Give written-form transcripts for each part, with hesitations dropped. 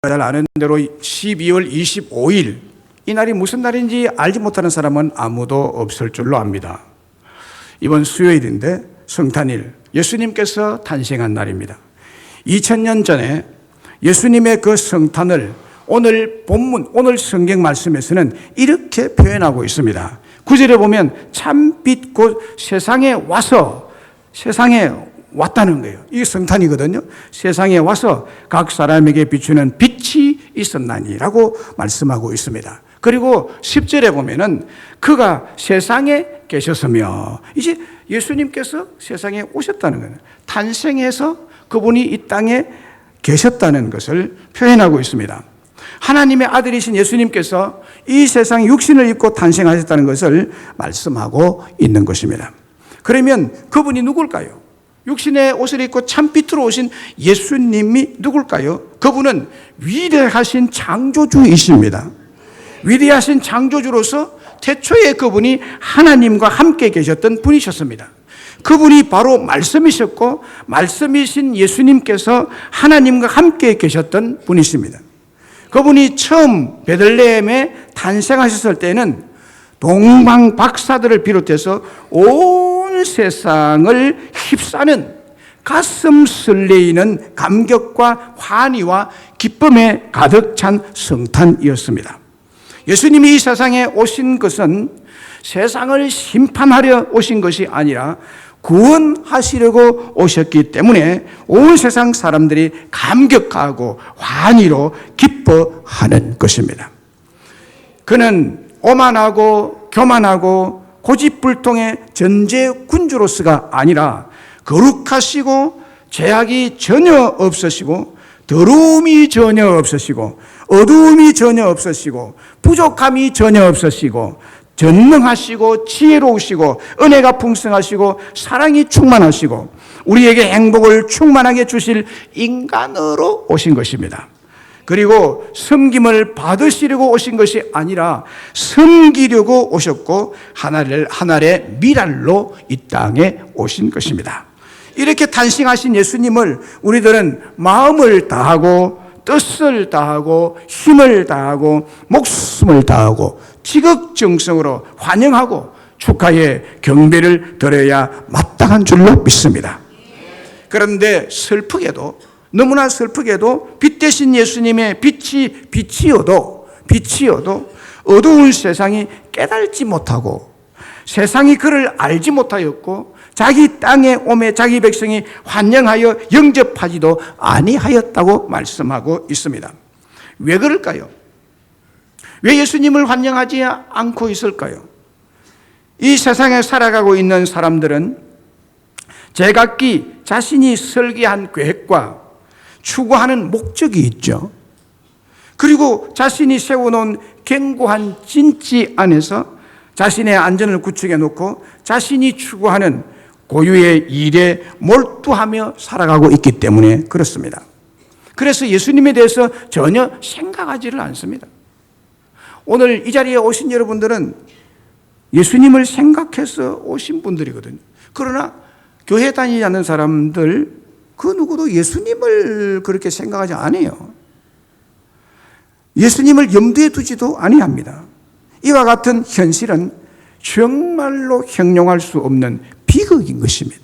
잘 아는 대로 12월 25일 이 날이 무슨 날인지 알지 못하는 사람은 아무도 없을 줄로 압니다. 이번 수요일인데 성탄일, 예수님께서 탄생한 날입니다. 2000년 전에 예수님의 그 성탄을 오늘 본문, 오늘 성경 말씀에서는 이렇게 표현하고 있습니다. 9절에 보면 참빛 곧 세상에 와서, 세상에 왔다는 거예요. 이게 성탄이거든요. 세상에 와서 각 사람에게 비추는 빛이 있었나니라고 말씀하고 있습니다. 그리고 10절에 보면은 그가 세상에 계셨으며, 이제 예수님께서 세상에 오셨다는 거예요. 탄생해서 그분이 이 땅에 계셨다는 것을 표현하고 있습니다. 하나님의 아들이신 예수님께서 이 세상에 육신을 입고 탄생하셨다는 것을 말씀하고 있는 것입니다. 그러면 그분이 누굴까요? 육신의 옷을 입고 참빛으로 오신 예수님이 누굴까요? 그분은 위대하신 창조주이십니다. 위대하신 창조주로서 태초에 그분이 하나님과 함께 계셨던 분이셨습니다. 그분이 바로 말씀이셨고, 말씀이신 예수님께서 하나님과 함께 계셨던 분이십니다. 그분이 처음 베들레헴에 탄생하셨을 때는 동방 박사들을 비롯해서 온 세상을 휩싸는 가슴 설레이는 감격과 환희와 기쁨에 가득 찬 성탄이었습니다. 예수님이 이 세상에 오신 것은 세상을 심판하려 오신 것이 아니라 구원하시려고 오셨기 때문에 온 세상 사람들이 감격하고 환희로 기뻐하는 것입니다. 그는 오만하고 교만하고 고집불통의 전제군주로서가 아니라 거룩하시고 죄악이 전혀 없으시고 더러움이 전혀 없으시고 어두움이 전혀 없으시고 부족함이 전혀 없으시고 전능하시고 지혜로우시고 은혜가 풍성하시고 사랑이 충만하시고 우리에게 행복을 충만하게 주실 인간으로 오신 것입니다. 그리고 섬김을 받으시려고 오신 것이 아니라 섬기려고 오셨고 하늘의 미랄로 이 땅에 오신 것입니다. 이렇게 탄생하신 예수님을 우리들은 마음을 다하고 뜻을 다하고 힘을 다하고 목숨을 다하고 지극정성으로 환영하고 축하의 경배를 드려야 마땅한 줄로 믿습니다. 그런데 슬프게도, 너무나 슬프게도 빛 대신 예수님의 빛이어도 어두운 세상이 깨달지 못하고 세상이 그를 알지 못하였고 자기 땅에 오매 자기 백성이 환영하여 영접하지도 아니하였다고 말씀하고 있습니다. 왜 그럴까요? 왜 예수님을 환영하지 않고 있을까요? 이 세상에 살아가고 있는 사람들은 제각기 자신이 설계한 계획과 추구하는 목적이 있죠. 그리고 자신이 세워놓은 견고한 진지 안에서 자신의 안전을 구축해 놓고 자신이 추구하는 고유의 일에 몰두하며 살아가고 있기 때문에 그렇습니다. 그래서 예수님에 대해서 전혀 생각하지를 않습니다. 오늘 이 자리에 오신 여러분들은 예수님을 생각해서 오신 분들이거든요. 그러나 교회 다니지 않는 사람들 그 누구도 예수님을 그렇게 생각하지 않아요. 예수님을 염두에 두지도 아니합니다. 이와 같은 현실은 정말로 형용할 수 없는 비극인 것입니다.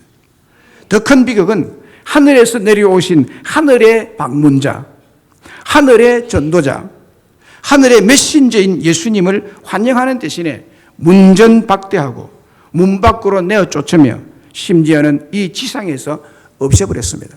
더 큰 비극은 하늘에서 내려오신 하늘의 방문자, 하늘의 전도자, 하늘의 메신저인 예수님을 환영하는 대신에 문전박대하고 문 밖으로 내어 쫓으며 심지어는 이 지상에서 없애버렸습니다.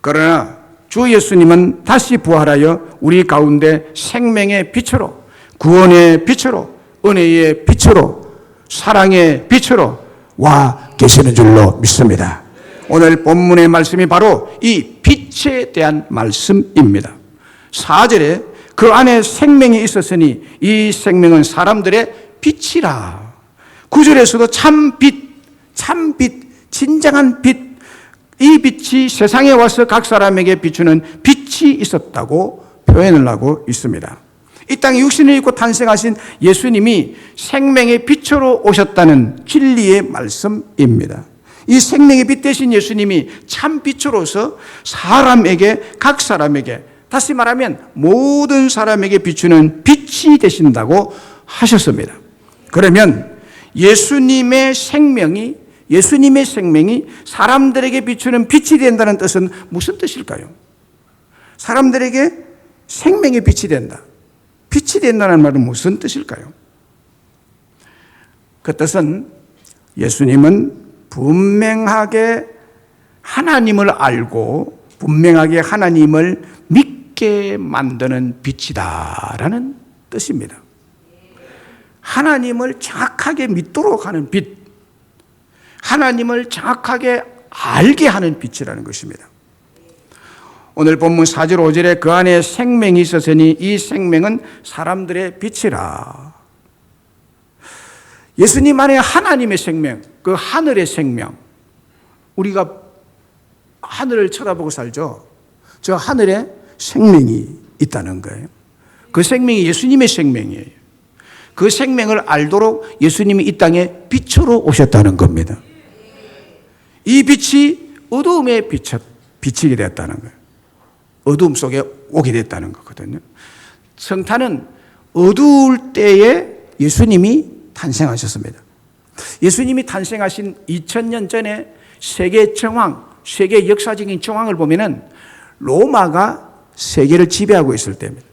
그러나 주 예수님은 다시 부활하여 우리 가운데 생명의 빛으로, 구원의 빛으로, 은혜의 빛으로, 사랑의 빛으로 와 계시는 줄로 믿습니다. 오늘 본문의 말씀이 바로 이 빛에 대한 말씀입니다. 4절에 그 안에 생명이 있었으니 이 생명은 사람들의 빛이라. 9절에서도 참빛, 진정한 빛, 이 빛이 세상에 와서 각 사람에게 비추는 빛이 있었다고 표현을 하고 있습니다. 이 땅에 육신을 입고 탄생하신 예수님이 생명의 빛으로 오셨다는 진리의 말씀입니다. 이 생명의 빛 되신 예수님이 참 빛으로서 사람에게, 각 사람에게 다시 말하면 모든 사람에게 비추는 빛이 되신다고 하셨습니다. 그러면 예수님의 생명이 사람들에게 비추는 빛이 된다는 뜻은 무슨 뜻일까요? 사람들에게 생명의 빛이 된다. 빛이 된다는 말은 무슨 뜻일까요? 그 뜻은 예수님은 분명하게 하나님을 알고 분명하게 하나님을 믿게 만드는 빛이다라는 뜻입니다. 하나님을 정확하게 믿도록 하는 빛, 하나님을 정확하게 알게 하는 빛이라는 것입니다. 오늘 본문 4절 5절에 그 안에 생명이 있었으니 이 생명은 사람들의 빛이라. 예수님 안에 하나님의 생명, 그 하늘의 생명, 우리가 하늘을 쳐다보고 살죠. 저 하늘에 생명이 있다는 거예요. 그 생명이 예수님의 생명이에요. 그 생명을 알도록 예수님이 이 땅에 빛으로 오셨다는 겁니다. 이 빛이 어두움에 비치게 됐다는 거예요. 어두움 속에 오게 됐다는 거거든요. 성탄은 어두울 때에 예수님이 탄생하셨습니다. 예수님이 탄생하신 2000년 전에 세계 정황, 세계 역사적인 정황을 보면은 로마가 세계를 지배하고 있을 때입니다.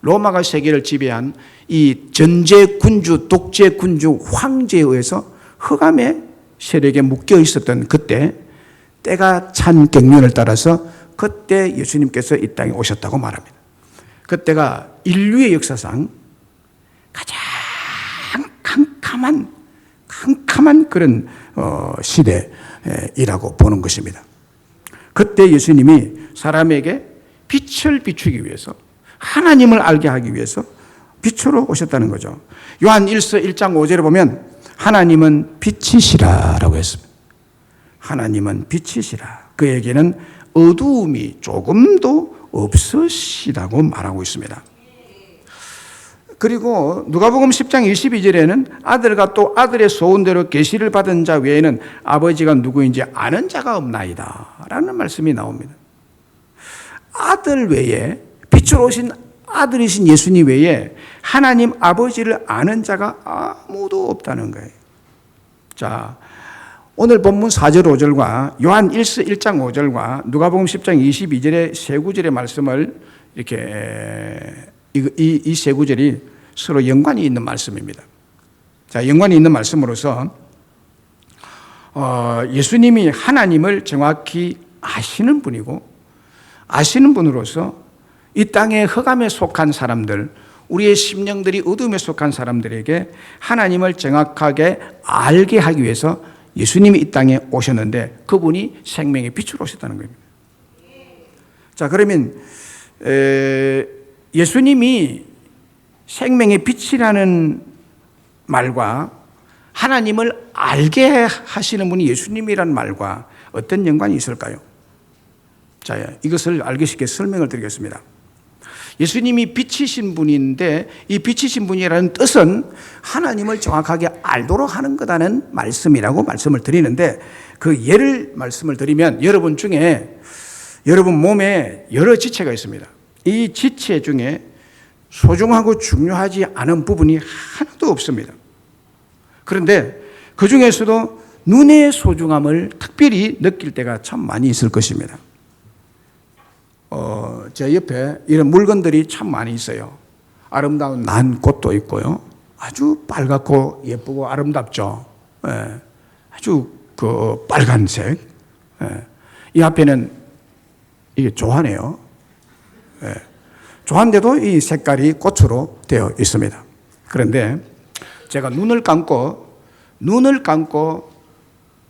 로마가 세계를 지배한 이 전제 군주, 독재 군주 황제에 의해서 흑암의 세력에 묶여 있었던 그때 때가 찬 경륜을 따라서 그때 예수님께서 이 땅에 오셨다고 말합니다. 그때가 인류의 역사상 가장 캄캄한 그런 시대이라고 보는 것입니다. 그때 예수님이 사람에게 빛을 비추기 위해서 하나님을 알게 하기 위해서 빛으로 오셨다는 거죠. 요한 1서 1장 5절에 보면 하나님은 빛이시라라고 했습니다. 하나님은 빛이시라. 그에게는 어두움이 조금도 없으시다고 말하고 있습니다. 그리고 누가복음 10장 22절에는 아들과 또 아들의 소원대로 계시를 받은 자 외에는 아버지가 누구인지 아는 자가 없나이다 라는 말씀이 나옵니다. 아들 외에, 빛으로 오신 아들이신 예수님 외에 하나님 아버지를 아는 자가 아무도 없다는 거예요. 자, 오늘 본문 4절 5절과 요한 1서 1장 5절과 누가복음 10장 22절의 세 구절의 말씀을 이렇게 이 세 구절이 서로 연관이 있는 말씀입니다. 자, 연관이 있는 말씀으로서 예수님이 하나님을 정확히 아시는 분이고 아시는 분으로서 이 땅의 흑암에 속한 사람들, 우리의 심령들이 어둠에 속한 사람들에게 하나님을 정확하게 알게 하기 위해서 예수님이 이 땅에 오셨는데 그분이 생명의 빛으로 오셨다는 겁니다. 자, 그러면 예수님이 생명의 빛이라는 말과 하나님을 알게 하시는 분이 예수님이라는 말과 어떤 연관이 있을까요? 자, 이것을 알기 쉽게 설명을 드리겠습니다. 예수님이 빛이신 분인데 이 빛이신 분이라는 뜻은 하나님을 정확하게 알도록 하는 거다는 말씀이라고 말씀을 드리는데 그 예를 말씀을 드리면 여러분 중에 여러분 몸에 여러 지체가 있습니다. 이 지체 중에 소중하고 중요하지 않은 부분이 하나도 없습니다. 그런데 그 중에서도 눈의 소중함을 특별히 느낄 때가 참 많이 있을 것입니다. 제 옆에 이런 물건들이 참 많이 있어요. 아름다운 난꽃도 있고요. 아주 빨갛고 예쁘고 아름답죠. 예, 아주 그 빨간색. 예, 이 앞에는 이게 조화네요. 예, 조화인데도 이 색깔이 꽃으로 되어 있습니다. 그런데 제가 눈을 감고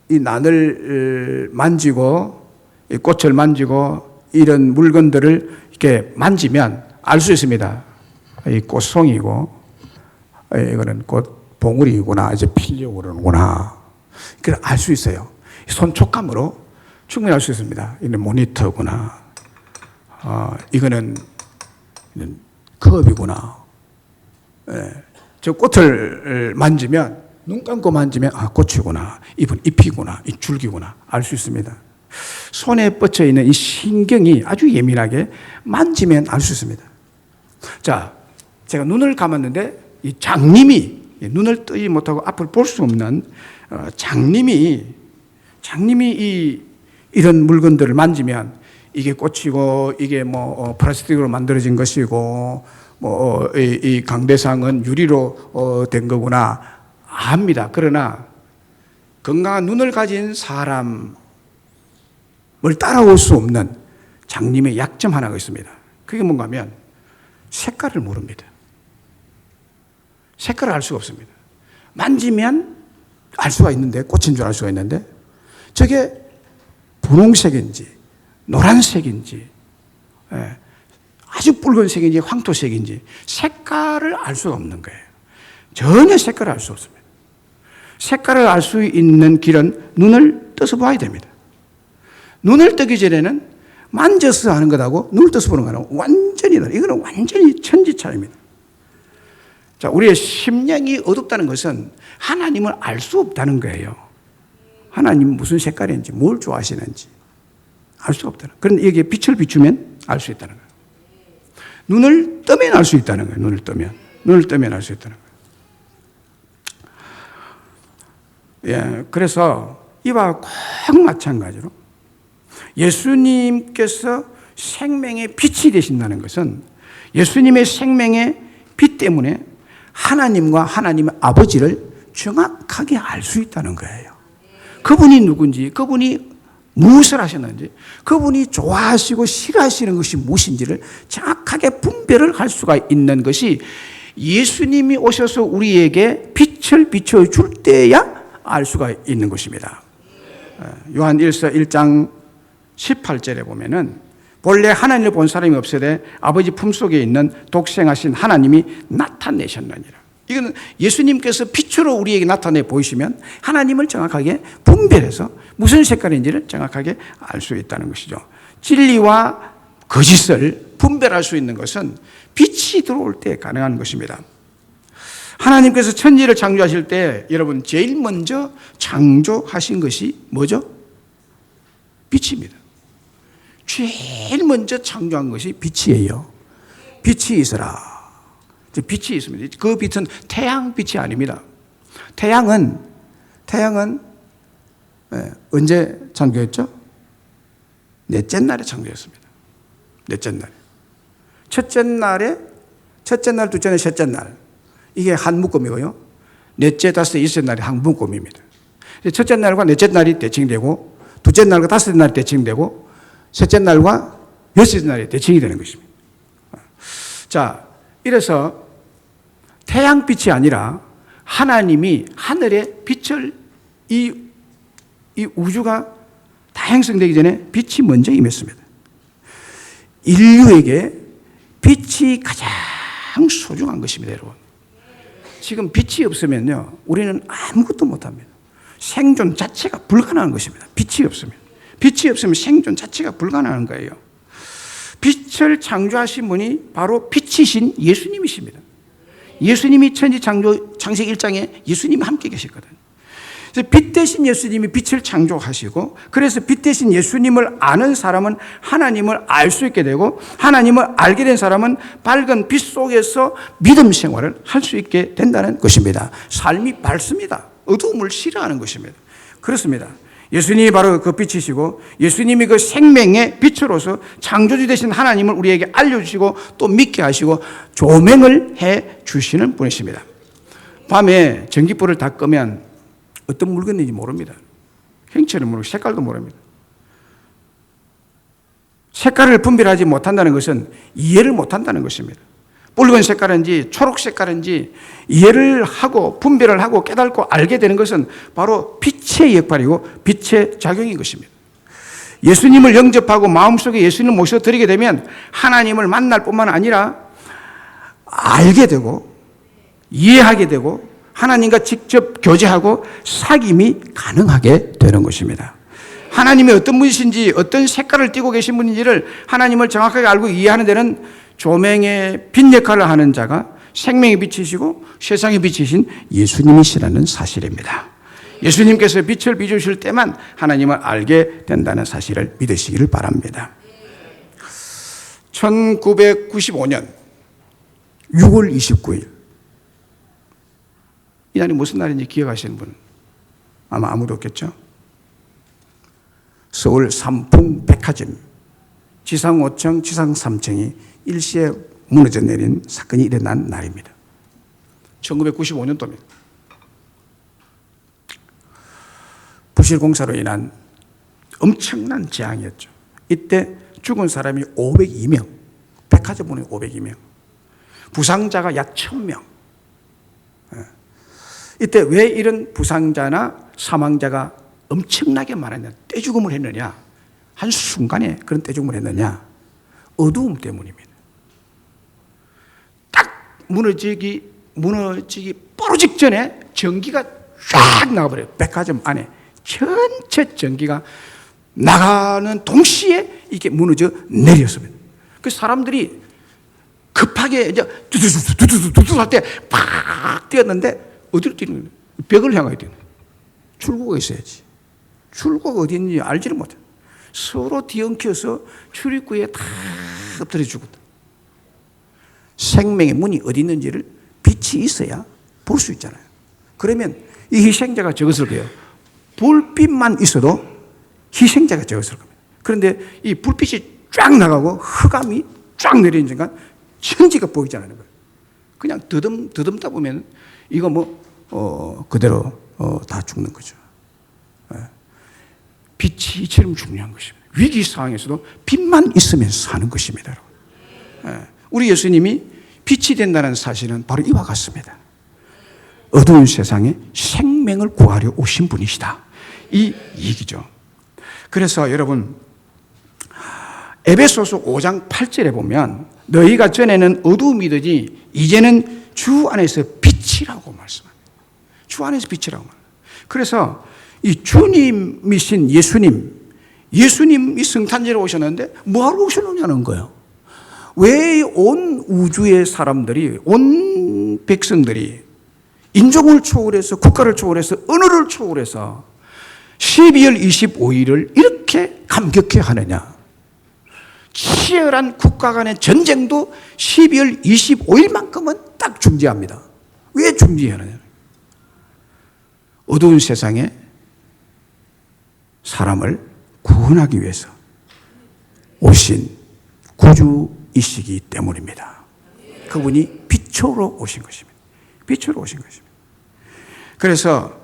이 난을 만지고 이 꽃을 만지고 이런 물건들을 이렇게 만지면 알 수 있습니다. 이 꽃송이고, 이거는 꽃 봉우리구나, 이제 피려고 그러는구나. 그걸 알 수 있어요. 손 촉감으로 충분히 알 수 있습니다. 이는 모니터구나. 이거는 컵이구나. 저 꽃을 만지면, 눈 감고 만지면, 꽃이구나. 잎은 잎이구나. 이 줄기구나. 알 수 있습니다. 손에 뻗쳐 있는 이 신경이 아주 예민하게 만지면 알 수 있습니다. 자, 제가 눈을 감았는데 이 장님이 눈을 뜨지 못하고 앞을 볼 수 없는 장님이 이런 물건들을 만지면 이게 꽃이고 이게 뭐 플라스틱으로 만들어진 것이고 뭐 이 강대상은 유리로 된 거구나 압니다. 그러나 건강한 눈을 가진 사람을 따라올 수 없는 장님의 약점 하나가 있습니다. 그게 뭔가 하면 색깔을 모릅니다. 색깔을 알 수가 없습니다. 만지면 알 수가 있는데, 꽃인 줄 알 수가 있는데, 저게 분홍색인지, 노란색인지, 아주 붉은색인지, 황토색인지, 색깔을 알 수가 없는 거예요. 전혀 색깔을 알 수 없습니다. 색깔을 알 수 있는 길은 눈을 떠서 봐야 됩니다. 눈을 뜨기 전에는 만져서 하는 것하고 눈을 떠서 보는 거는 완전히 다르다. 이거는 완전히 천지 차이입니다. 자, 우리의 심령이 어둡다는 것은 하나님을 알 수 없다는 거예요. 하나님은 무슨 색깔인지, 뭘 좋아하시는지 알 수 없다는 거예요. 그런데 여기에 빛을 비추면 알 수 있다는 거예요. 눈을 뜨면 알 수 있다는 거예요. 눈을 뜨면 알 수 있다는 거예요. 예, 그래서 이와 꼭 마찬가지로 예수님께서 생명의 빛이 되신다는 것은 예수님의 생명의 빛 때문에 하나님과 하나님의 아버지를 정확하게 알 수 있다는 거예요. 그분이 누군지, 그분이 무엇을 하셨는지, 그분이 좋아하시고 싫어하시는 것이 무엇인지를 정확하게 분별을 할 수가 있는 것이 예수님이 오셔서 우리에게 빛을 비춰줄 때야 알 수가 있는 것입니다. 요한 1서 1장 18절에 보면은 본래 하나님을 본 사람이 없으되 아버지 품속에 있는 독생하신 하나님이 나타내셨느니라. 이거는 예수님께서 빛으로 우리에게 나타내 보이시면 하나님을 정확하게 분별해서 무슨 색깔인지를 정확하게 알 수 있다는 것이죠. 진리와 거짓을 분별할 수 있는 것은 빛이 들어올 때 가능한 것입니다. 하나님께서 천지를 창조하실 때 여러분 제일 먼저 창조하신 것이 뭐죠? 빛입니다. 제일 먼저 창조한 것이 빛이에요. 빛이 있어라. 빛이 있습니다. 그 빛은 태양빛이 아닙니다. 태양은 언제 창조했죠? 넷째 날에 창조했습니다. 넷째 날에. 첫째 날, 둘째 날, 셋째 날. 이게 한 묶음이고요. 넷째, 다섯째, 일곱째 날이 한 묶음입니다. 첫째 날과 넷째 날이 대칭되고, 둘째 날과 다섯째 날이 대칭되고, 셋째 날과 여섯째 날이 대칭이 되는 것입니다. 자, 이래서 태양빛이 아니라 하나님이 하늘에 빛을 이 우주가 다 형성되기 전에 빛이 먼저 임했습니다. 인류에게 빛이 가장 소중한 것입니다, 여러분. 지금 빛이 없으면요, 우리는 아무것도 못합니다. 생존 자체가 불가능한 것입니다. 빛이 없으면 생존 자체가 불가능한 거예요. 빛을 창조하신 분이 바로 빛이신 예수님이십니다. 예수님이 천지 창세기 1장에 예수님이 함께 계셨거든요. 그래서 빛 대신 예수님이 빛을 창조하시고, 그래서 빛 대신 예수님을 아는 사람은 하나님을 알 수 있게 되고, 하나님을 알게 된 사람은 밝은 빛 속에서 믿음 생활을 할 수 있게 된다는 것입니다. 삶이 밝습니다. 어두움을 싫어하는 것입니다. 그렇습니다. 예수님이 바로 그 빛이시고, 예수님이 그 생명의 빛으로서 창조주 되신 하나님을 우리에게 알려주시고 또 믿게 하시고 조명을 해 주시는 분이십니다. 밤에 전기불을 다 끄면 어떤 물건인지 모릅니다. 형체를 모르고 색깔도 모릅니다. 색깔을 분별하지 못한다는 것은 이해를 못한다는 것입니다. 붉은 색깔인지 초록 색깔인지 이해를 하고 분별을 하고 깨닫고 알게 되는 것은 바로 빛의 역할이고 빛의 작용인 것입니다. 예수님을 영접하고 마음속에 예수님을 모셔드리게 되면 하나님을 만날 뿐만 아니라 알게 되고 이해하게 되고 하나님과 직접 교제하고 사귐이 가능하게 되는 것입니다. 하나님이 어떤 분이신지 어떤 색깔을 띠고 계신 분인지를 하나님을 정확하게 알고 이해하는 데는 조명의 빛 역할을 하는 자가 생명의 빛이시고 세상의 빛이신 예수님이시라는 사실입니다. 예수님께서 빛을 비추실 때만 하나님을 알게 된다는 사실을 믿으시기를 바랍니다. 1995년 6월 29일, 이 날이 무슨 날인지 기억하시는 분 아마 아무도 없겠죠? 서울 삼풍 백화점 지상 5층, 지상 3층이 일시에 무너져 내린 사건이 일어난 날입니다. 1995년도입니다. 부실공사로 인한 엄청난 재앙이었죠. 이때 죽은 사람이 502명, 백화점 문에 502명, 부상자가 약 1000명. 이때 왜 이런 부상자나 사망자가 엄청나게 많았냐, 떼죽음을 했느냐, 한순간에 그런 떼죽음을 했느냐, 어두움 때문입니다. 딱 무너지기 바로 직전에 전기가 쫙 나가버려요. 백화점 안에 전체 전기가 나가는 동시에 이게 무너져 내렸습니다. 그 사람들이 급하게 이제 두두두두두두 할 때 팍 뛰었는데 어디로 뛰는 거예요? 벽을 향하게 뛰는 거예요. 출구가 있어야지. 출구가 어디 있는지 알지를 못해요. 서로 뒤엉켜서 출입구에 다 엎드려 죽었다. 생명의 문이 어디 있는지를 빛이 있어야 볼 수 있잖아요. 그러면 이 희생자가 적었을 거예요. 불빛만 있어도 희생자가 적었을 겁니다. 그런데 이 불빛이 쫙 나가고 흑암이 쫙 내리는 순간 천지가 보이지 않는 거예요. 그냥 더듬다 보면 이거 그대로 다 죽는 거죠. 빛이 이처럼 중요한 것입니다. 위기 상황에서도 빛만 있으면 사는 것입니다. 우리 예수님이 빛이 된다는 사실은 바로 이와 같습니다. 어두운 세상에 생명을 구하려 오신 분이시다. 이 얘기죠. 그래서 여러분, 에베소서 5장 8절에 보면 너희가 전에는 어두움이더니 이제는 주 안에서 빛이라고 말씀합니다. 주 안에서 빛이라고 말합니다. 그래서 이 주님이신 예수님이 성탄절에 오셨는데 뭐하러 오셨느냐는 거예요. 왜 온 우주의 사람들이, 온 백성들이 인종을 초월해서, 국가를 초월해서, 언어를 초월해서 12월 25일을 이렇게 감격해 하느냐. 치열한 국가 간의 전쟁도 12월 25일만큼은 딱 중지합니다. 왜 중지하느냐. 어두운 세상에 사람을 구원하기 위해서 오신 구주이시기 때문입니다. 그분이 빛으로 오신 것입니다. 빛으로 오신 것입니다. 그래서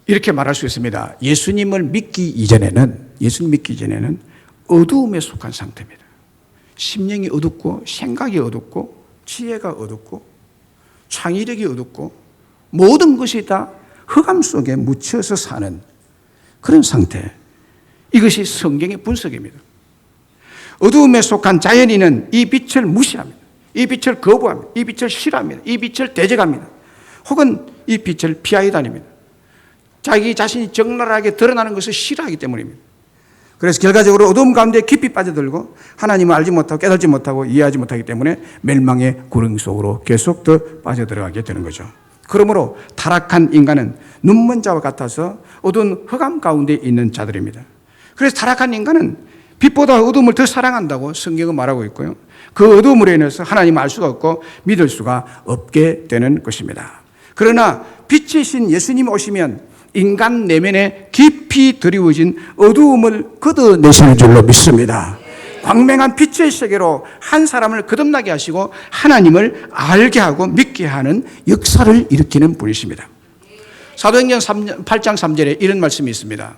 이렇게 말할 수 있습니다. 예수님 믿기 이전에는 어두움에 속한 상태입니다. 심령이 어둡고, 생각이 어둡고, 지혜가 어둡고, 창의력이 어둡고, 모든 것이 다 흑암 속에 묻혀서 사는 그런 상태. 이것이 성경의 분석입니다. 어두움에 속한 자연인은 이 빛을 무시합니다. 이 빛을 거부합니다. 이 빛을 싫어합니다. 이 빛을 대적합니다. 혹은 이 빛을 피하여 다닙니다. 자기 자신이 적나라하게 드러나는 것을 싫어하기 때문입니다. 그래서 결과적으로 어두움 가운데 깊이 빠져들고 하나님을 알지 못하고 깨닫지 못하고 이해하지 못하기 때문에 멸망의 구렁이 속으로 계속 더 빠져들어가게 되는 거죠. 그러므로 타락한 인간은 눈먼 자와 같아서 어두운 흑암 가운데 있는 자들입니다. 그래서 타락한 인간은 빛보다 어두움을 더 사랑한다고 성경은 말하고 있고요. 그 어두움으로 인해서 하나님을 알 수가 없고 믿을 수가 없게 되는 것입니다. 그러나 빛이신 예수님 오시면 인간 내면에 깊이 드리워진 어두움을 걷어내시는 줄로 믿습니다. 광명한 빛의 세계로 한 사람을 거듭나게 하시고 하나님을 알게 하고 믿게 하는 역사를 일으키는 분이십니다. 사도행전 8장 3절에 이런 말씀이 있습니다.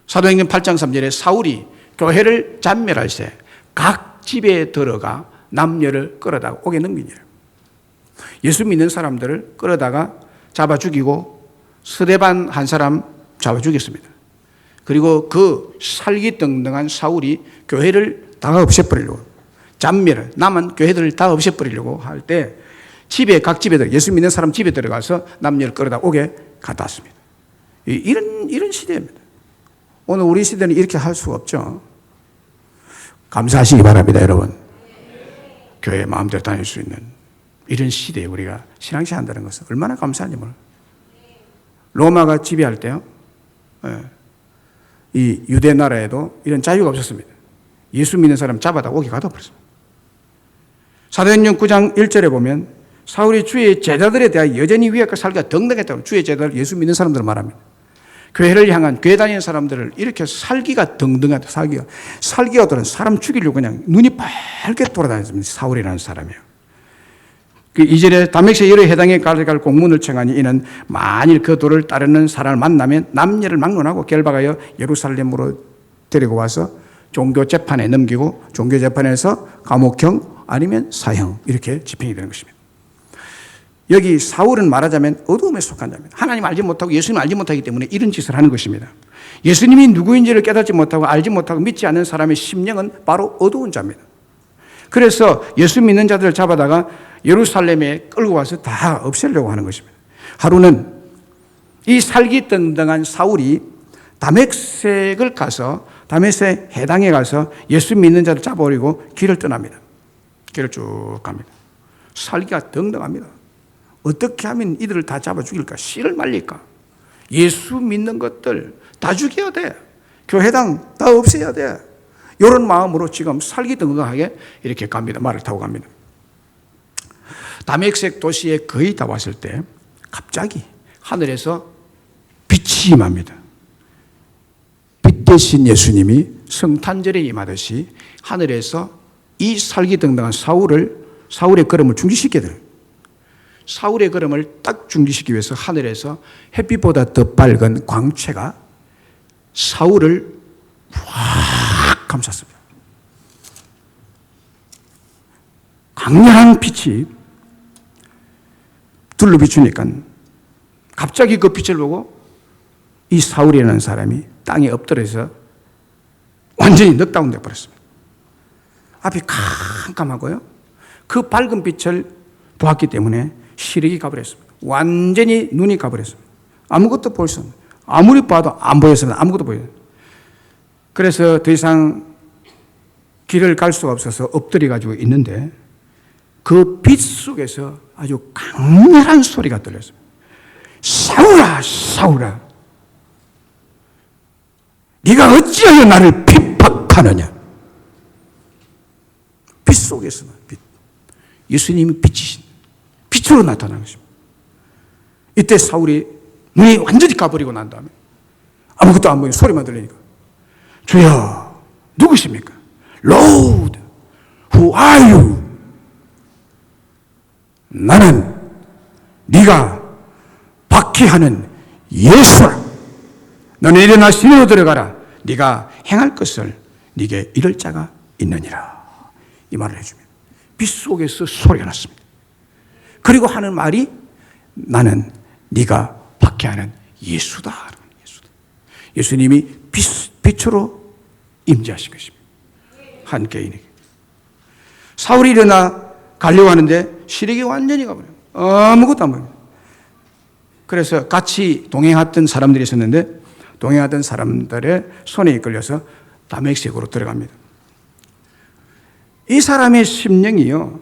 사도행전 8장 3절에 사울이 교회를 잔멸할 때 각 집에 들어가 남녀를 끌어다가 옥에 넘기니라. 예수 믿는 사람들을 끌어다가 잡아 죽이고 스데반 한 사람 잡아 죽였습니다. 그리고 그 살기등등한 사울이 교회를 다 없애버리려고, 잔멸을, 남은 교회들을 다 없애버리려고 할 때 각 집에 들어, 예수 믿는 사람 집에 들어가서 남녀를 끌어다 옥에 갖다 왔습니다. 이런 시대입니다. 오늘 우리 시대는 이렇게 할 수가 없죠. 감사하시기 바랍니다, 여러분. 교회 마음대로 다닐 수 있는 이런 시대에 우리가 신앙생활 한다는 것은 얼마나 감사한지 몰라요. 로마가 지배할 때요, 이 유대 나라에도 이런 자유가 없었습니다. 예수 믿는 사람 잡아다 오게 가둬버렸습니다. 사도행전 9장 1절에 보면 사울이 주의 제자들에 대하여 여전히 위압과 살기가 등등했다고 주의 제자들, 예수 믿는 사람들을 말합니다. 교회를 향한, 교회 다니는 사람들을 이렇게 살기가 등등하다. 살기가 들은 사람 죽이려고 그냥 눈이 밝게 돌아다녔습니다. 사울이라는 사람이에요. 그 2절에 다메섹 여러 해당에 가져갈 공문을 청하니 이는 만일 그 도를 따르는 사람을 만나면 남녀를 막론하고 결박하여 예루살렘으로 데리고 와서 종교 재판에 넘기고 종교 재판에서 감옥형 아니면 사형 이렇게 집행이 되는 것입니다. 여기 사울은 말하자면 어두움에 속한 자입니다. 하나님 알지 못하고 예수님 알지 못하기 때문에 이런 짓을 하는 것입니다. 예수님이 누구인지를 깨닫지 못하고 알지 못하고 믿지 않는 사람의 심령은 바로 어두운 자입니다. 그래서 예수 믿는 자들을 잡아다가 예루살렘에 끌고 와서 다 없애려고 하는 것입니다. 하루는 이 살기 등등한 사울이 다메섹을 가서 다메섹 해당에 가서 예수 믿는 자를 잡아버리고 길을 떠납니다. 길을 쭉 갑니다. 살기가 등등합니다. 어떻게 하면 이들을 다 잡아 죽일까? 씨를 말릴까? 예수 믿는 것들 다 죽여야 돼. 교회당 다 없애야 돼. 이런 마음으로 지금 살기등등하게 이렇게 갑니다. 말을 타고 갑니다. 다메섹 도시에 거의 다 왔을 때 갑자기 하늘에서 빛이 임합니다. 빛 대신 예수님이 성탄절에 임하듯이 하늘에서 이 살기등등한 사울의 걸음을 중지시켜야 돼요. 사울의 걸음을 딱 중지시키기 위해서 하늘에서 햇빛보다 더 밝은 광채가 사울을 확 감쌌습니다. 강렬한 빛이 둘로 비추니까 갑자기 그 빛을 보고 이 사울이라는 사람이 땅에 엎드려서 완전히 넉다운 되어버렸습니다. 앞이 캄캄하고요. 그 밝은 빛을 보았기 때문에 시력이 가버렸습니다. 완전히 눈이 가버렸습니다. 아무것도 볼 수 없습니다. 아무리 봐도 안 보였습니다. 아무것도 보여요. 그래서 더 이상 길을 갈 수가 없어서 엎드려가지고 있는데 그 빛 속에서 아주 강렬한 소리가 들렸습니다. 사울아, 사울아, 네가 어찌하여 나를 핍박하느냐. 빛 속에서 빛. 예수님이 빛이신 빛으로 나타난 것입니다. 이때 사울이 눈이 완전히 가버리고 난 다음에 아무것도 안 보이고 소리만 들리니까 주여 누구십니까? Lord, who are you? 나는 네가 박해하는 예수라. 너는 일어나 시내로 들어가라. 네가 행할 것을 네게 이를 자가 있느니라. 이 말을 해줍니다. 빛 속에서 소리가 났습니다. 그리고 하는 말이 나는 네가 박해하는 예수다. 예수님이 빛으로 임재하신 것입니다. 한 개인에게. 사울이 일어나 가려고 하는데 시력이 완전히 가버려요. 아무것도 안 보입니다. 그래서 같이 동행했던 사람들이 있었는데 동행하던 사람들의 손에 이끌려서 다메섹으로 들어갑니다. 이 사람의 심령이요,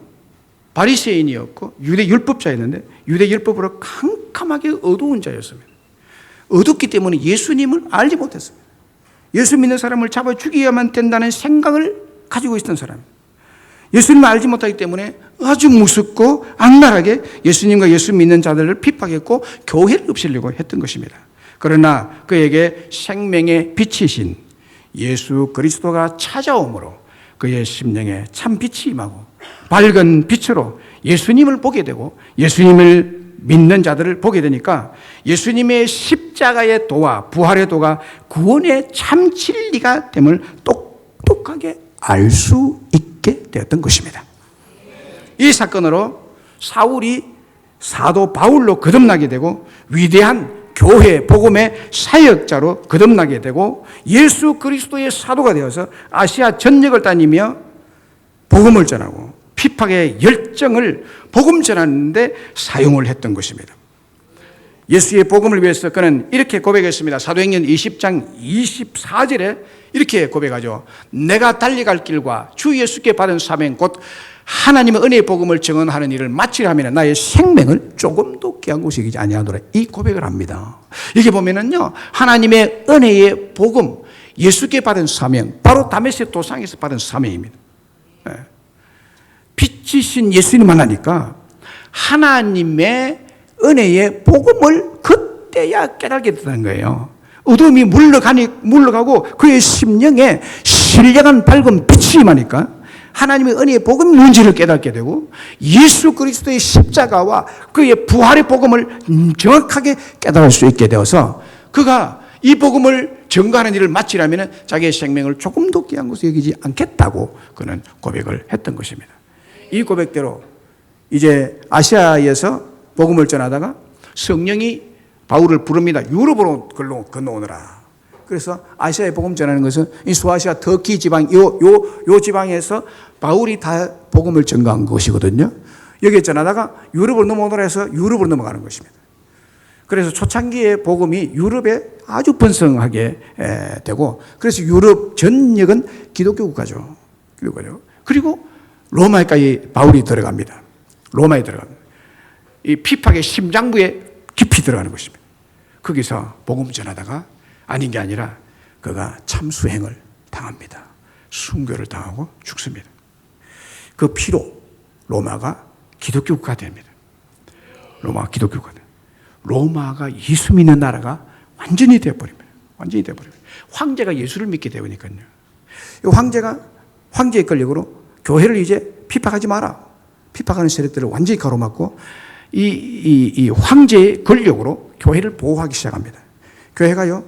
바리새인이었고 유대 율법자였는데 유대 율법으로 캄캄하게 어두운 자였습니다. 어둡기 때문에 예수님을 알지 못했습니다. 예수 믿는 사람을 잡아 죽여야만 된다는 생각을 가지고 있었던 사람입니다. 예수님을 알지 못하기 때문에 아주 무섭고 악랄하게 예수님과 예수 믿는 자들을 핍박했고 교회를 없애려고 했던 것입니다. 그러나 그에게 생명의 빛이신 예수 그리스도가 찾아오므로 그의 심령에 참 빛이 임하고 밝은 빛으로 예수님을 보게 되고 예수님을 믿는 자들을 보게 되니까 예수님의 십자가의 도와 부활의 도가 구원의 참 진리가 됨을 똑똑하게 알 수 있게 되었던 것입니다. 이 사건으로 사울이 사도 바울로 거듭나게 되고 위대한 교회 복음의 사역자로 거듭나게 되고 예수 그리스도의 사도가 되어서 아시아 전역을 다니며 복음을 전하고 핍박의 열정을 복음 전하는 데 사용을 했던 것입니다. 예수의 복음을 위해서 그는 이렇게 고백했습니다. 사도행전 20장 24절에 이렇게 고백하죠. 내가 달려갈 길과 주 예수께 받은 사명 곧 하나님의 은혜의 복음을 증언하는 일을 마치려 하면 나의 생명을 조금도 귀한 곳이 여기지 아니하노라. 이 고백을 합니다. 여기 보면은요, 하나님의 은혜의 복음, 예수께 받은 사명, 바로 다메섹 도상에서 받은 사명입니다. 빛이신 예수님 만나니까 하나님의 은혜의 복음을 그때야 깨닫게 되는 거예요. 어둠이 물러가고 그의 심령에 신령한 밝은 빛이 임하니까 하나님의 은혜의 복음 문제를 깨닫게 되고 예수 그리스도의 십자가와 그의 부활의 복음을 정확하게 깨달을 수 있게 되어서 그가 이 복음을 증거하는 일을 마치려면 자기의 생명을 조금도 귀한 것으로 여기지 않겠다고 그는 고백을 했던 것입니다. 이 고백대로 이제 아시아에서 복음을 전하다가 성령이 바울을 부릅니다. 유럽으로 건너오느라. 그래서 아시아에 복음 전하는 것은 이 소아시아 터키 지방, 요 지방에서 바울이 다 복음을 전가한 것이거든요. 여기에 전하다가 유럽으로 넘어오느라 해서 유럽으로 넘어가는 것입니다. 그래서 초창기의 복음이 유럽에 아주 번성하게 되고 그래서 유럽 전역은 기독교 국가죠. 그리고 로마에까지 바울이 들어갑니다. 로마에 들어갑니다. 이 피팍의 심장부에 깊이 들어가는 것입니다. 거기서 복음 전하다가 아닌 게 아니라 그가 참수행을 당합니다. 순교를 당하고 죽습니다. 그 피로 로마가 기독교 국가가 됩니다. 로마가 기독교 국가가 됩니다. 로마가 예수 믿는 나라가 완전히 되어버립니다. 완전히 되어버립니다. 황제가 예수를 믿게 되니까요. 이 황제의 권력으로 교회를 이제 피팍하지 마라. 피팍하는 세력들을 완전히 가로막고 이 황제의 권력으로 교회를 보호하기 시작합니다. 교회가요,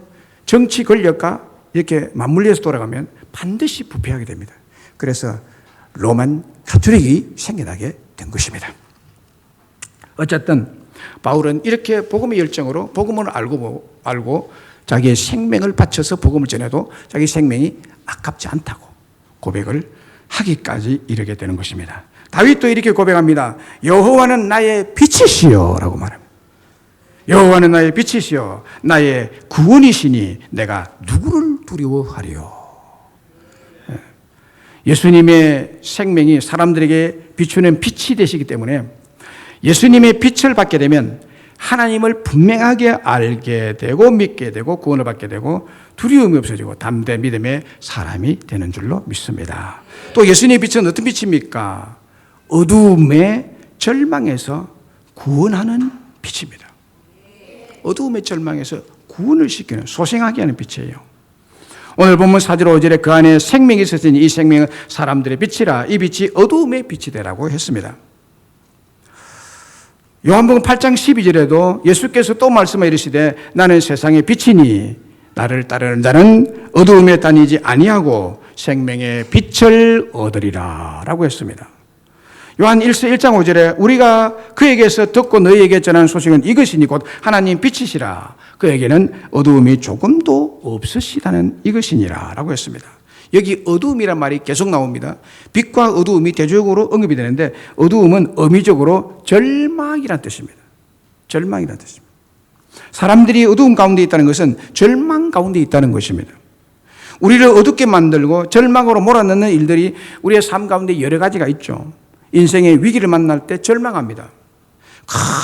정치 권력과 이렇게 맞물려서 돌아가면 반드시 부패하게 됩니다. 그래서 로만 가톨릭이 생겨나게 된 것입니다. 어쨌든 바울은 이렇게 복음의 열정으로 복음을 알고 자기의 생명을 바쳐서 복음을 전해도 자기 생명이 아깝지 않다고 고백을 하기까지 이르게 되는 것입니다. 다윗도 이렇게 고백합니다. 여호와는 나의 빛이시여 라고 말합니다. 여호와는 나의 빛이시여 나의 구원이시니 내가 누구를 두려워하리요. 예수님의 생명이 사람들에게 비추는 빛이 되시기 때문에 예수님의 빛을 받게 되면 하나님을 분명하게 알게 되고 믿게 되고 구원을 받게 되고 두려움이 없어지고 담대 믿음의 사람이 되는 줄로 믿습니다. 또 예수님의 빛은 어떤 빛입니까? 어두움의 절망에서 구원하는 빛입니다. 어두움의 절망에서 구원을 시키는 소생하게 하는 빛이에요. 오늘 본문 4절 5절에 그 안에 생명이 있었으니 이 생명은 사람들의 빛이라 이 빛이 어두움의 빛이 되라고 했습니다. 요한복음 8장 12절에도 예수께서 또 말씀하여 이르시되 나는 세상의 빛이니 나를 따르는 자는 어두움에 다니지 아니하고 생명의 빛을 얻으리라 라고 했습니다. 요한 1서 1장 5절에 우리가 그에게서 듣고 너희에게 전하는 소식은 이것이니 곧 하나님 빛이시라 그에게는 어두움이 조금도 없으시다는 이것이니라 라고 했습니다. 여기 어두움이란 말이 계속 나옵니다. 빛과 어두움이 대조적으로 언급이 되는데 어두움은 어미적으로 절망이란 뜻입니다. 절망이란 뜻입니다. 사람들이 어두움 가운데 있다는 것은 절망 가운데 있다는 것입니다. 우리를 어둡게 만들고 절망으로 몰아넣는 일들이 우리의 삶 가운데 여러 가지가 있죠. 인생의 위기를 만날 때 절망합니다.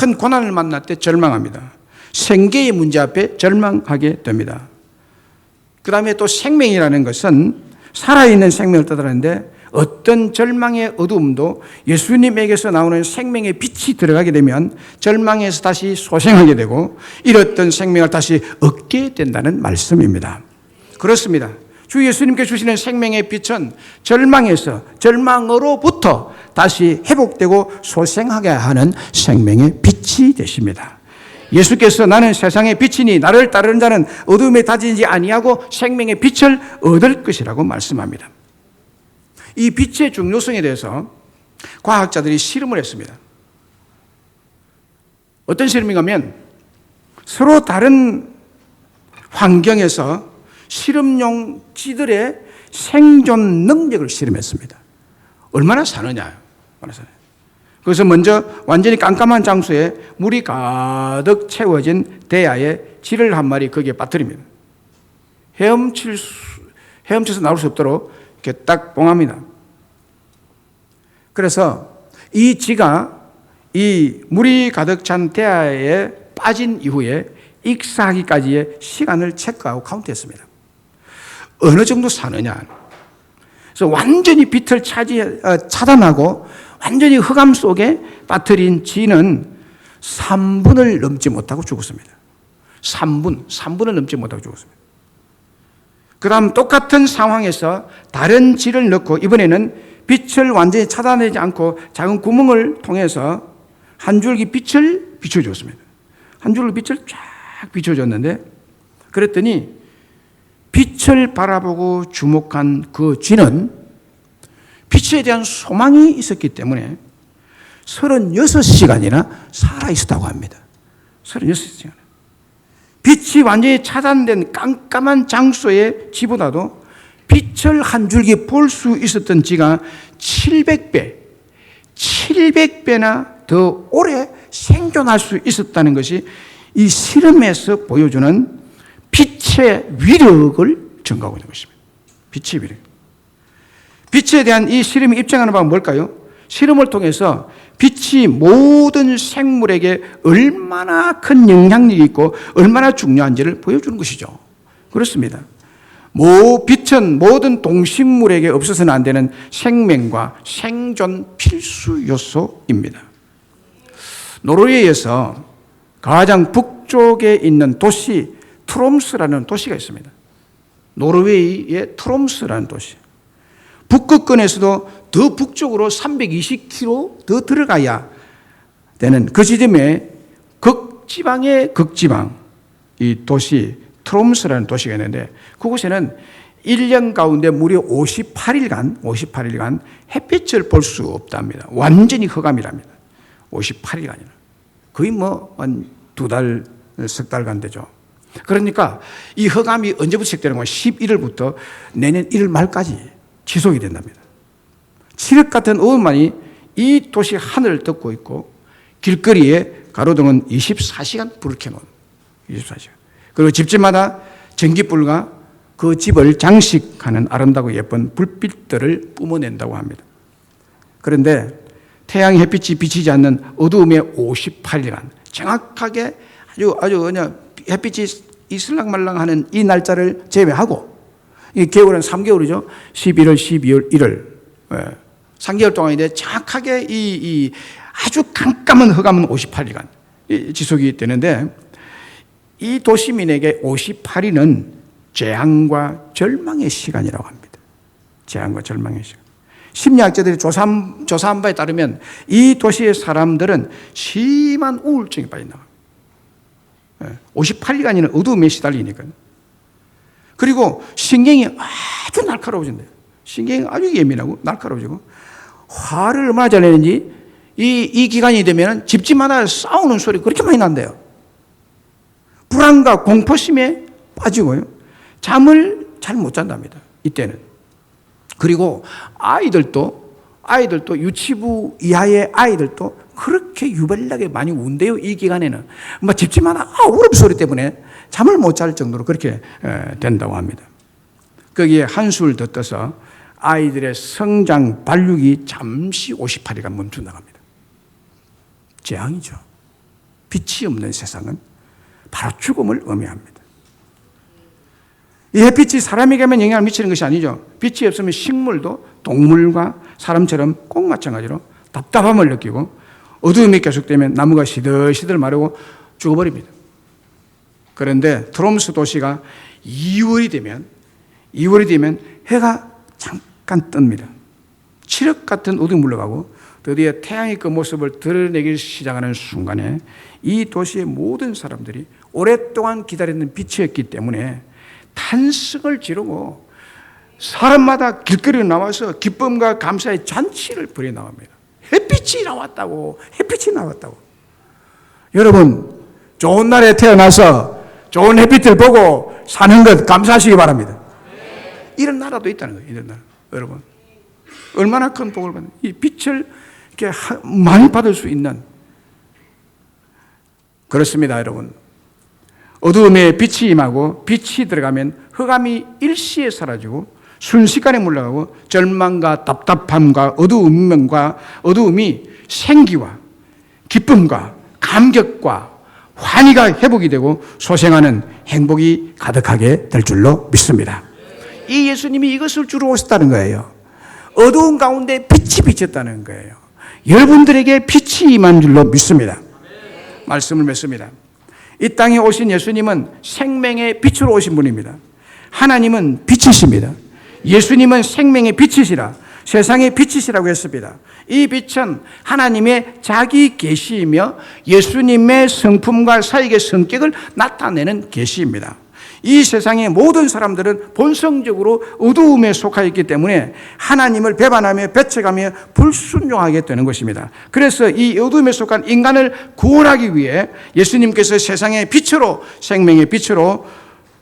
큰 고난을 만날 때 절망합니다. 생계의 문제 앞에 절망하게 됩니다. 그 다음에 또 생명이라는 것은 살아있는 생명을 뜻하는데 어떤 절망의 어두움도 예수님에게서 나오는 생명의 빛이 들어가게 되면 절망에서 다시 소생하게 되고 잃었던 생명을 다시 얻게 된다는 말씀입니다. 그렇습니다. 주 예수님께 주시는 생명의 빛은 절망으로부터 다시 회복되고 소생하게 하는 생명의 빛이 되십니다. 예수께서 나는 세상의 빛이니 나를 따르는 자는 어둠에 다지지 아니하고 생명의 빛을 얻을 것이라고 말씀합니다. 이 빛의 중요성에 대해서 과학자들이 실험을 했습니다. 어떤 실험인가 하면 서로 다른 환경에서 실험용 쥐들의 생존 능력을 실험했습니다. 얼마나 사느냐. 그래서 먼저 완전히 깜깜한 장소에 물이 가득 채워진 대야에 쥐를 한 마리 거기에 빠뜨립니다. 헤엄쳐서 나올 수 없도록 이렇게 딱 봉합니다. 그래서 이 쥐가 이 물이 가득 찬 대야에 빠진 이후에 익사하기까지의 시간을 체크하고 카운트했습니다. 어느 정도 사느냐. 그래서 완전히 빛을 차단하고 완전히 흑암 속에 빠뜨린 쥐는 3분을 넘지 못하고 죽었습니다. 3분을 넘지 못하고 죽었습니다. 그 다음 똑같은 상황에서 다른 쥐를 넣고 이번에는 빛을 완전히 차단하지 않고 작은 구멍을 통해서 한 줄기 빛을 비춰주었습니다. 한 줄기 빛을 쫙 비춰줬는데 그랬더니 빛을 바라보고 주목한 그 쥐는 빛에 대한 소망이 있었기 때문에 36시간이나 살아있었다고 합니다. 36시간. 빛이 완전히 차단된 깜깜한 장소의 쥐보다도 빛을 한 줄기 볼 수 있었던 쥐가 700배나 더 오래 생존할 수 있었다는 것이 이 실험에서 보여주는 빛의 위력을 증가하고 있는 것입니다. 빛의 위력. 빛에 대한 이 실험이 입증하는 바가 뭘까요? 실험을 통해서 빛이 모든 생물에게 얼마나 큰 영향력이 있고 얼마나 중요한지를 보여주는 것이죠. 그렇습니다. 빛은 모든 동식물에게 없어서는 안 되는 생명과 생존 필수 요소입니다. 노르웨이에서 가장 북쪽에 있는 도시 트롬스라는 도시가 있습니다. 노르웨이의 트롬스라는 도시. 북극권에서도 더 북쪽으로 320km 더 들어가야 되는 그 지점에 극지방의 극지방 이 도시 트롬스라는 도시가 있는데 그곳에는 1년 가운데 무려 58일간 햇빛을 볼 수 없답니다. 완전히 흑암이랍니다. 58일간이나. 거의 한 2달, 석 달간 되죠. 그러니까 이 흑암이 언제부터 시작되는 거예요? 11월부터 내년 1월 말까지 지속이 된답니다. 칠흑 같은 어둠만이 이 도시 하늘을 덮고 있고 길거리에 가로등은 24시간 불을 켜놓은 24시간. 그리고 집집마다 전기불과 그 집을 장식하는 아름다고 예쁜 불빛들을 뿜어낸다고 합니다. 그런데 태양의 햇빛이 비치지 않는 어두움의 58일간 정확하게 아주 그냥 햇빛이 이슬랑말랑하는 이 날짜를 제외하고 이 개월은 3개월이죠. 11월, 12월, 1월 3개월 동안인데 정확하게 이 아주 깜깜한 흑암은 58일간 지속이 되는데 이 도시민에게 58일은 재앙과 절망의 시간이라고 합니다. 재앙과 절망의 시간. 심리학자들이 조사한 바에 따르면 이 도시의 사람들은 심한 우울증에 빠진다. 58일간이나 어두움에 시달리니까요. 그리고 신경이 아주 날카로워진대요. 신경이 아주 예민하고 날카로워지고 화를 얼마나 잘 내는지 이 기간이 되면 집집마다 싸우는 소리 그렇게 많이 난대요. 불안과 공포심에 빠지고요. 잠을 잘 못 잔답니다. 이때는. 그리고 아이들도 유치부 이하의 아이들도 그렇게 유별나게 많이 운대요. 이 기간에는. 집집마다 울음소리 때문에 잠을 못 잘 정도로 그렇게 된다고 합니다. 거기에 한술 더 떠서 아이들의 성장, 발육이 잠시 58일간 멈춘다고 합니다. 재앙이죠. 빛이 없는 세상은 바로 죽음을 의미합니다. 이 햇빛이 사람에게만 영향을 미치는 것이 아니죠. 빛이 없으면 식물도 동물과 사람처럼 꼭 마찬가지로 답답함을 느끼고 어두움이 계속되면 나무가 시들시들 마르고 죽어버립니다. 그런데 트롬스 도시가 2월이 되면 해가 잠깐 뜹니다. 칠흑 같은 어둠이 물러가고 드디어 태양의 그 모습을 드러내기 시작하는 순간에 이 도시의 모든 사람들이 오랫동안 기다리는 빛이었기 때문에 탄식을 지르고 사람마다 길거리에 나와서 기쁨과 감사의 잔치를 벌여 나옵니다. 햇빛이 나왔다고. 여러분, 좋은 날에 태어나서 좋은 햇빛을 보고 사는 것 감사하시기 바랍니다. 이런 나라도 있다는 거예요. 이런 나라. 여러분, 얼마나 큰 복을 받는 이 빛을 많이 받을 수 있는, 그렇습니다, 여러분. 어두움에 빛이 임하고 빛이 들어가면 흑암이 일시에 사라지고 순식간에 물러가고 절망과 답답함과 어두움이 생기와 기쁨과 감격과 환희가 회복이 되고 소생하는 행복이 가득하게 될 줄로 믿습니다. 이 예수님이 이것을 주로 오셨다는 거예요. 어두운 가운데 빛이 비쳤다는 거예요. 여러분들에게 빛이 임한 줄로 믿습니다. 말씀을 맺습니다. 이 땅에 오신 예수님은 생명의 빛으로 오신 분입니다. 하나님은 빛이십니다. 예수님은 생명의 빛이시라, 세상의 빛이시라고 했습니다. 이 빛은 하나님의 자기 계시이며 예수님의 성품과 사역의 성격을 나타내는 계시입니다. 이 세상의 모든 사람들은 본성적으로 어두움에 속하 있기 때문에 하나님을 배반하며 배척하며 불순종하게 되는 것입니다. 그래서 이 어두움에 속한 인간을 구원하기 위해 예수님께서 세상의 빛으로, 생명의 빛으로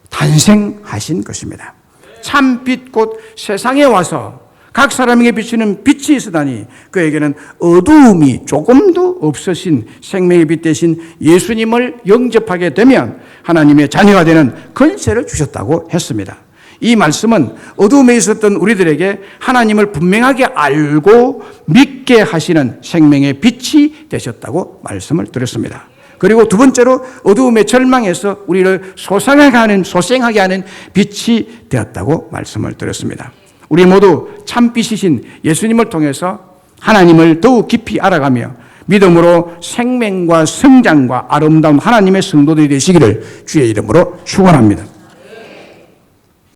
탄생하신 것입니다. 참빛 곧 세상에 와서 각 사람에게 비추는 빛이 있으다니 그에게는 어두움이 조금도 없으신 생명의 빛 대신 예수님을 영접하게 되면 하나님의 자녀가 되는 권세를 주셨다고 했습니다. 이 말씀은 어두움에 있었던 우리들에게 하나님을 분명하게 알고 믿게 하시는 생명의 빛이 되셨다고 말씀을 드렸습니다. 그리고 두 번째로 어두움의 절망에서 우리를 소생하게 하는 빛이 되었다고 말씀을 드렸습니다. 우리 모두 참빛이신 예수님을 통해서 하나님을 더욱 깊이 알아가며 믿음으로 생명과 성장과 아름다운 하나님의 성도들이 되시기를 주의 이름으로 축원합니다.